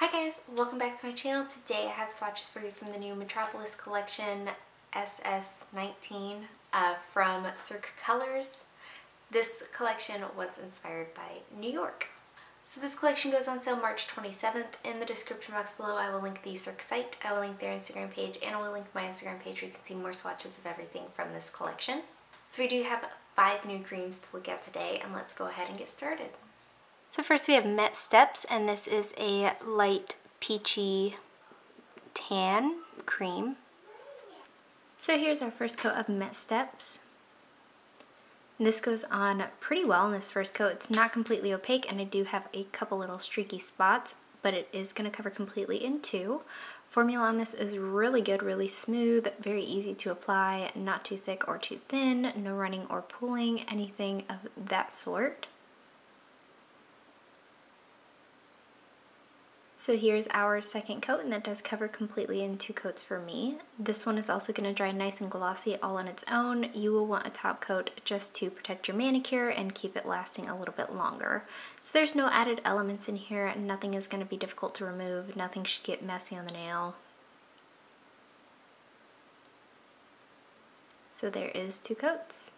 Hi guys, welcome back to my channel. Today I have swatches for you from the new Metropolis Collection SS19 from Cirque Colors. This collection was inspired by New York. So this collection goes on sale March 27th. In the description box below I will link the Cirque site, I will link their Instagram page, and I will link my Instagram page where you can see more swatches of everything from this collection. So we do have 5 new creams to look at today, and let's go ahead and get started. So first we have Met Steps, and this is a light peachy tan cream. So here's our first coat of Met Steps. And this goes on pretty well in this first coat. It's not completely opaque, and I do have a couple little streaky spots, but it is going to cover completely in 2. Formula on this is really good, really smooth, very easy to apply, not too thick or too thin, no running or pooling, anything of that sort. So here's our second coat, and that does cover completely in 2 coats for me. This one is also going to dry nice and glossy all on its own. You will want a top coat just to protect your manicure and keep it lasting a little bit longer. So there's no added elements in here, and nothing is going to be difficult to remove. Nothing should get messy on the nail. So there is 2 coats.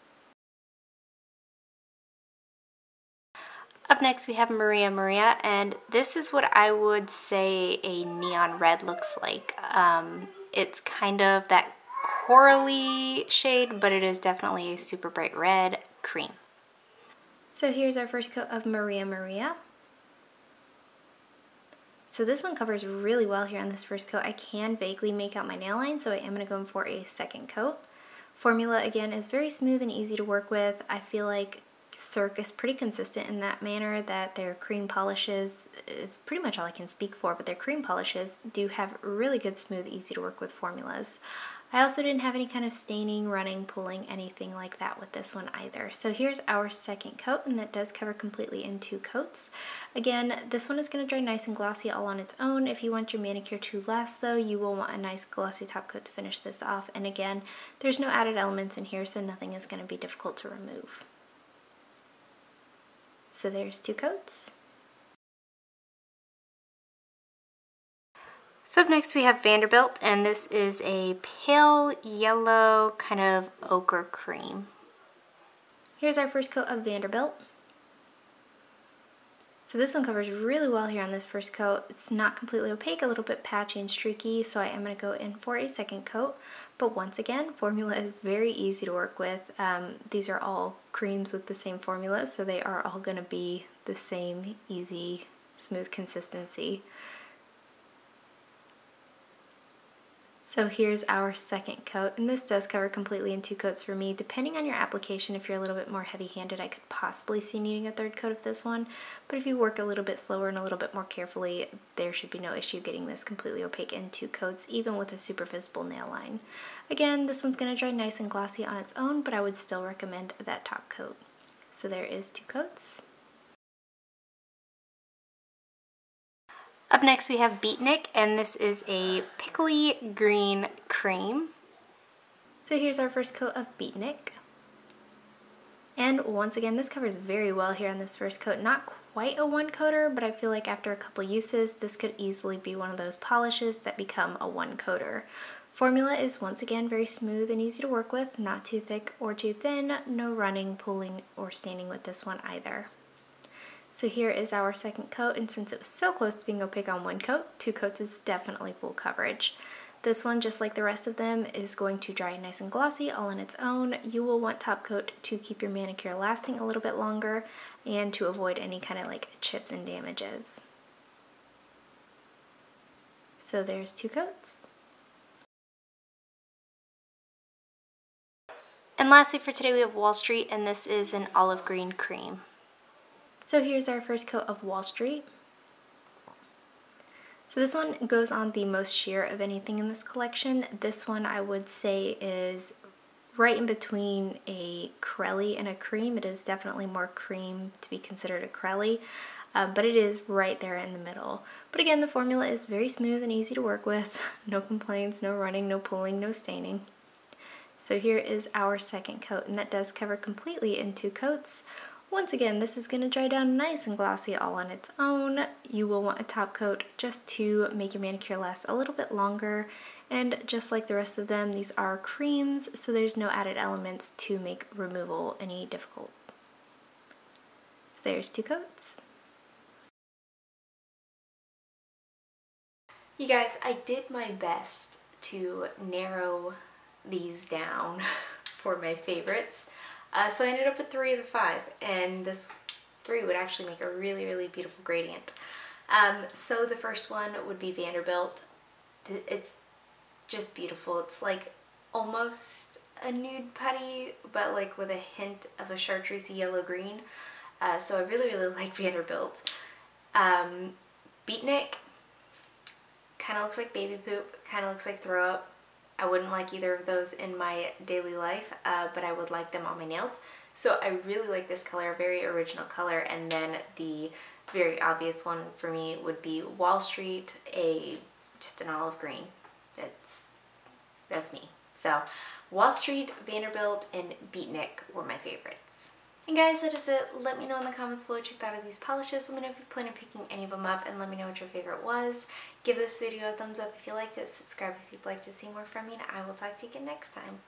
Up next we have Maria Maria, and this is what I would say a neon red looks like. It's kind of that corally shade, but it is definitely a super bright red cream. So here's our first coat of Maria Maria. So this one covers really well here on this first coat. I can vaguely make out my nail line, so I am going to go in for a second coat. Formula again is very smooth and easy to work with. I feel like Cirque is pretty consistent in that manner that their cream polishes is pretty much all I can speak for, but their cream polishes do have really good, smooth, easy to work with formulas. I also didn't have any kind of staining, running, pulling, anything like that with this one either. So here's our second coat, and that does cover completely in 2 coats. Again, this one is going to dry nice and glossy all on its own. If you want your manicure to last though, you will want a nice glossy top coat to finish this off. And again, there's no added elements in here, so nothing is going to be difficult to remove. So there's 2 coats. So up next we have Vanderbilt, and this is a pale yellow kind of ochre cream. Here's our first coat of Vanderbilt. So this one covers really well here on this first coat. It's not completely opaque, a little bit patchy and streaky, so I am going to go in for a second coat. But once again, formula is very easy to work with. These are all creams with the same formula, so they are all going to be the same easy, smooth consistency. So here's our second coat, and this does cover completely in 2 coats for me. Depending on your application, if you're a little bit more heavy-handed, I could possibly see needing a third coat of this one, but if you work a little bit slower and a little bit more carefully, there should be no issue getting this completely opaque in 2 coats, even with a super visible nail line. Again, this one's going to dry nice and glossy on its own, but I would still recommend that top coat. So there is 2 coats. Up next we have Beatnik, and this is a pickly green cream. So here's our first coat of Beatnik. And once again, this covers very well here on this first coat. Not quite a 1-coater, but I feel like after a couple uses, this could easily be one of those polishes that become a 1-coater. Formula is once again very smooth and easy to work with, not too thick or too thin, no running, pulling, or staining with this one either. So here is our second coat, and since it was so close to being opaque on 1 coat, 2 coats is definitely full coverage. This one, just like the rest of them, is going to dry nice and glossy all on its own. You will want top coat to keep your manicure lasting a little bit longer and to avoid any kind of like chips and damages. So there's 2 coats. And lastly for today we have Wall Street, and this is an olive green cream. So here's our first coat of Wall Street. So this one goes on the most sheer of anything in this collection. This one I would say is right in between a crelly and a cream. It is definitely more cream to be considered a crelly, but it is right there in the middle. But again, the formula is very smooth and easy to work with. No complaints, no running, no pulling, no staining. So here is our second coat, and that does cover completely in 2 coats. Once again, this is going to dry down nice and glossy all on its own. You will want a top coat just to make your manicure last a little bit longer. And just like the rest of them, these are creams, so there's no added elements to make removal any difficult. So there's 2 coats. You guys, I did my best to narrow these down for my favorites. So I ended up with 3 of the 5, and this 3 would actually make a really, really beautiful gradient. So the first one would be Vanderbilt. It's just beautiful. It's like almost a nude putty, but like with a hint of a chartreusey yellow-green. So I really, really like Vanderbilt. Beatnik kind of looks like baby poop, kind of looks like throw up. I wouldn't like either of those in my daily life, but I would like them on my nails. So I really like this color, very original color. And then the very obvious one for me would be Wall Street, just an olive green. That's me. So Wall Street, Vanderbilt, and Beatnik were my favorites. And guys, that is it. Let me know in the comments below what you thought of these polishes. Let me know if you plan on picking any of them up, and let me know what your favorite was. Give this video a thumbs up if you liked it. Subscribe if you'd like to see more from me, and I will talk to you again next time.